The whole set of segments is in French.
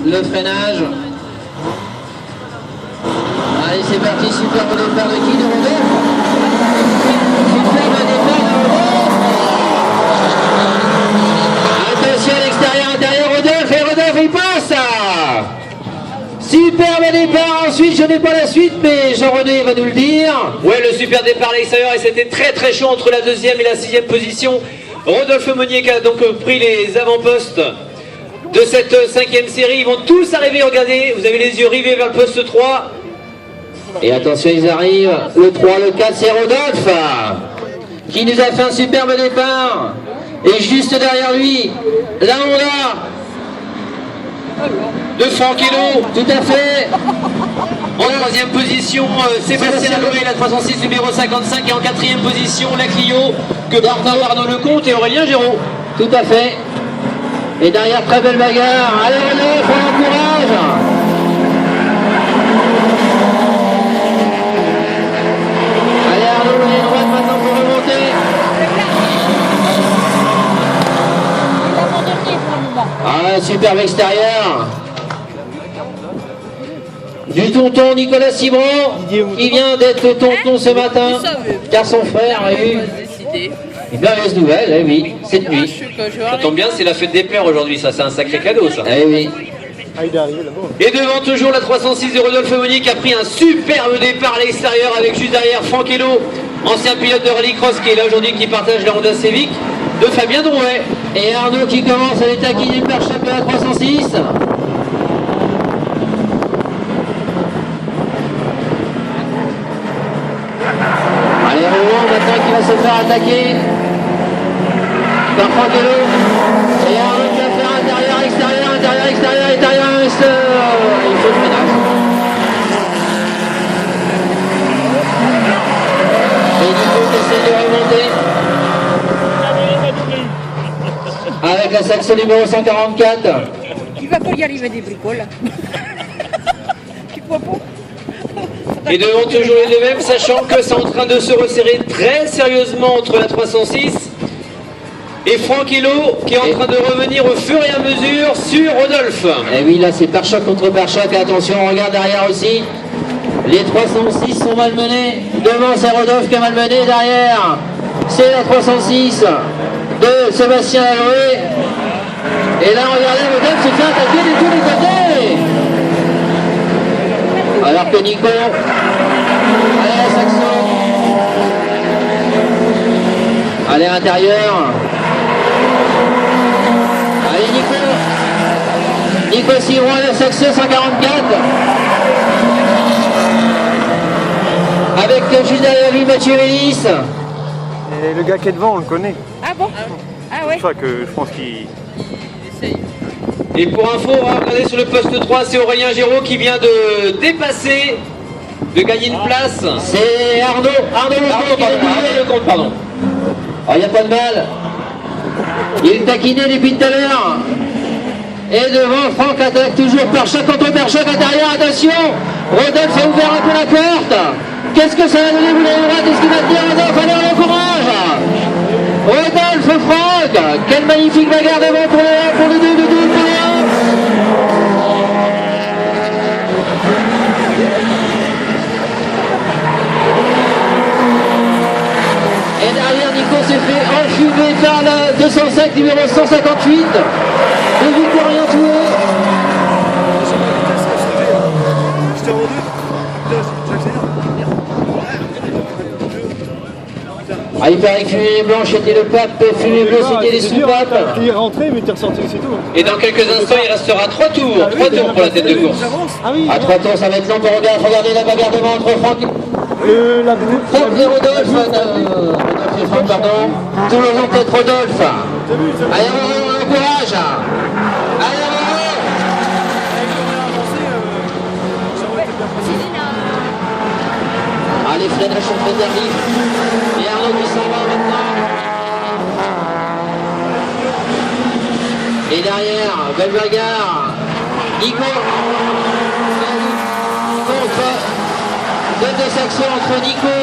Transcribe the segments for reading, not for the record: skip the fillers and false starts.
le freinage. Allez, c'est parti, superbe départ de qui de Rodolphe. Superbe départ de Rodolphe. Attention à l'extérieur, intérieur, Rodolphe, et Rodolphe, il passe. Superbe départ, ensuite je n'ai pas la suite, mais Jean-René va nous le dire. Ouais, le super départ à l'extérieur, et c'était très chaud entre la deuxième et la sixième position. Rodolphe Monnier qui a donc pris les avant-postes de cette cinquième série. Ils vont tous arriver, regardez, vous avez les yeux rivés vers le poste 3. Et attention, ils arrivent. Le 3, le 4, c'est Rodolphe qui nous a fait un superbe départ. Et juste derrière lui, la Honda de 100 kilos. Tout à fait. En troisième position, Sébastien Loué, la 306 numéro 55. Et en quatrième position, la Clio que portent Arnaud Lecomte et Aurélien Géraud. Tout à fait. Et derrière, très belle bagarre. Allez, Rodolphe, on l'encourage. Allez, Arnaud, il est droite maintenant pour remonter. Ah, superbe extérieur. Du tonton Nicolas Cibran, qui vient d'être tonton ce matin, car son frère a eu une merveilleuse nouvelle, eh oui, cette nuit. Ça tombe bien, c'est la fête des pères aujourd'hui, ça, c'est un sacré cadeau, ça. Eh oui. Et devant toujours la 306 de Rodolphe Monnier qui a pris un superbe départ à l'extérieur avec juste derrière Franck Hello, ancien pilote de rallycross qui est là aujourd'hui, qui partage la Honda Civic de Fabien Drouet. Et Arnaud qui commence à les taquiner le pare-choc de la 306. Allez, Roland maintenant qui va se faire attaquer par Franck Hello. Et Arnaud qui va faire intérieur, extérieur, intérieur, extérieur, intérieur, extérieur. Il faut le freinage. Et Nico qui essaie de remonter. Avec la section numéro 144. Tu vas pas y arriver des bricoles. Tu crois pas? Et devant toujours les deux mêmes, sachant que c'est en train de se resserrer très sérieusement entre la 306 et Franck Hello qui est en train de revenir au fur et à mesure sur Rodolphe. Et oui, là c'est pare-choc contre pare-choc. Attention, on regarde derrière aussi. Les 306 sont malmenés. Devant c'est Rodolphe qui est malmené. Derrière c'est la 306 de Sébastien Loué. Et là regardez, Rodolphe se fait attaquer de tous les côtés. Alors que Nico, allez la Saxo, allez à l'intérieur, allez Nico Cibran à la Saxo 144, avec juste derrière lui Mathieu Vélis. Et le gars qui est devant, on le connaît. Ah bon? Ah ouais? C'est pour ça que je pense qu'il... Et pour info, on va regarder sur le poste 3, c'est Aurélien Géraud qui vient de dépasser, de gagner une place. C'est Arnaud Lecomte, pardon. Il n'y a pas de mal. Il est taquiné depuis tout à l'heure. Et devant, Franck attaque toujours pare-choc contre pare-choc intérieur. Attention, Rodolphe a ouvert un peu la porte. Qu'est-ce que ça va donner? Vous l'avez droit, qu'est-ce qu'il va dire Rodolphe? Allez, on l'encourage. Rodolphe, Franck, quelle magnifique bagarre devant pour les deux, pour les 1. Et derrière, Nico s'est fait enfumer par la 205 numéro 158 de Victorien Toué. Ah, il paraît que fumée blanche c'était le pape, fumée bleue c'était les soupapes. Il est rentré, mais t'es ressorti, c'est tout. Et dans quelques instants, il restera 3 tours. 3 tours pour la tête de course. Ah oui. À 3 tours, ça va être long pour regarder la bagarre devant entre Franck et Rodolphe. Rodolphe et Franck, pardon. Tout le long peut-être Rodolphe. Allez, on l'encourage. Allez, allez, freinage sont très tardifs. Et Arnaud qui s'en va maintenant. Et derrière, belle bagarre. Nico contre deux sections entre Nico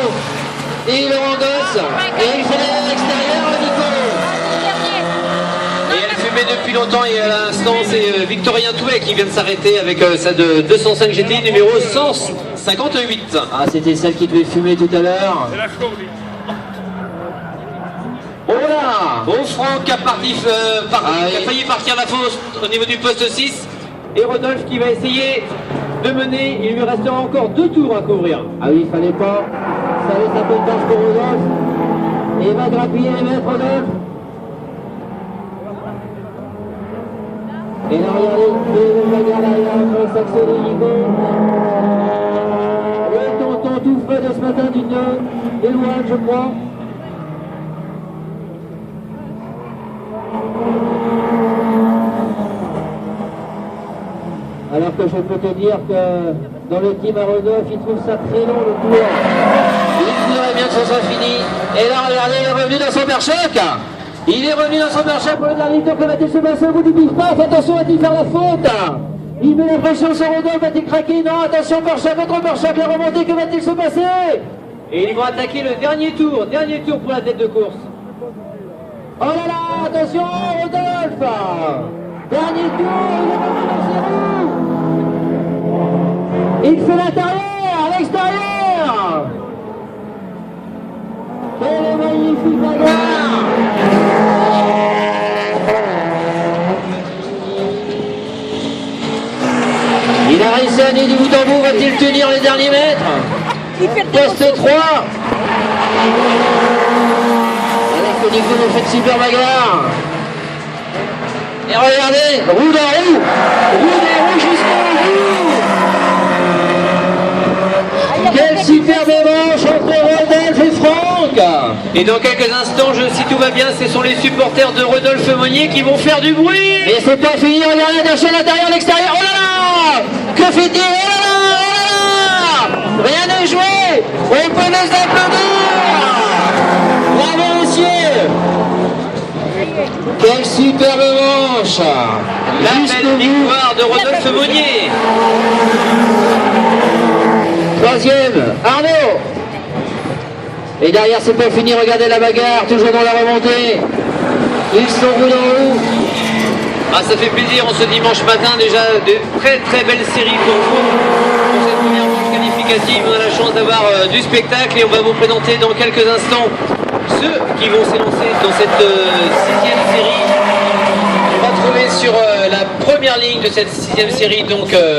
et Laurent Gosse. Et il fait l'extérieur, Nico. Et elle fait filmé depuis longtemps et à l'instant c'est Victorien Touet qui vient de s'arrêter avec sa de 205 GTI numéro 158. Ah, c'était celle qui devait fumer tout à l'heure. Oh là! Bon, Franck a failli partir la fosse au niveau du poste 6. Et Rodolphe qui va essayer de mener. Il lui restera encore 2 tours à couvrir. Ah oui, il fallait pas. Ça laisse un peu de marge pour Rodolphe. Et il va grappiller les mètres, Rodolphe. Et là, regardez, il bagarre derrière pour le Saxo de Nico. Le tonton tout frais de ce matin d'une éloigne, je crois. Alors que je peux te dire que dans le team à Rodolphe, il trouve ça très long le tour. Il voudrait bien que ce soit fini. Et là, regardez, il est revenu dans son pare-choc. Il est revenu dans son pare-choc pour le dernier tour. Que va-t-il se passer au bout du pif-paf? Attention, va-t-il faire la faute? Il met la pression sur Rodolphe, va-t-il craquer? Non, attention, pare-choc, contre pare-choc, la remontée, que va-t-il se passer? Et ils vont attaquer le dernier tour pour la tête de course. Oh là là, attention, Rodolphe! Dernier tour, il est revenu dans ses roues. Il fait l'intérieur, à l'extérieur. Quelle magnifique bagarre. Il a réussi à aller du bout en bout, va-t-il tenir les derniers mètres? Poste 3. Avec le Nico nous fait une super bagarre. Et regardez, roue dans roue. Roue des roues jusqu'au bout. Quelle superbe manche entre Rodolphe et Franck. Et dans quelques instants, si tout va bien, ce sont les supporters de Rodolphe Monnier qui vont faire du bruit. Mais c'est pas fini, regardez, attention à l'intérieur, à l'extérieur. Oh là là. Que fait-il? Oh là là. Rien n'est joué. On peut les applaudir. Bravo, monsieur. Quelle superbe manche. La belle victoire de Rodolphe Monnier. Troisième, Arnaud. Et derrière, c'est pas fini, regardez la bagarre, toujours dans la remontée. Ils sont roue dans roue. Ah, ça fait plaisir en ce dimanche matin, déjà de très belles séries pour vous. Pour cette première manche qualificative, on a la chance d'avoir du spectacle et on va vous présenter dans quelques instants ceux qui vont s'élancer dans cette 6e série. On va trouver sur la première ligne de cette 6e série donc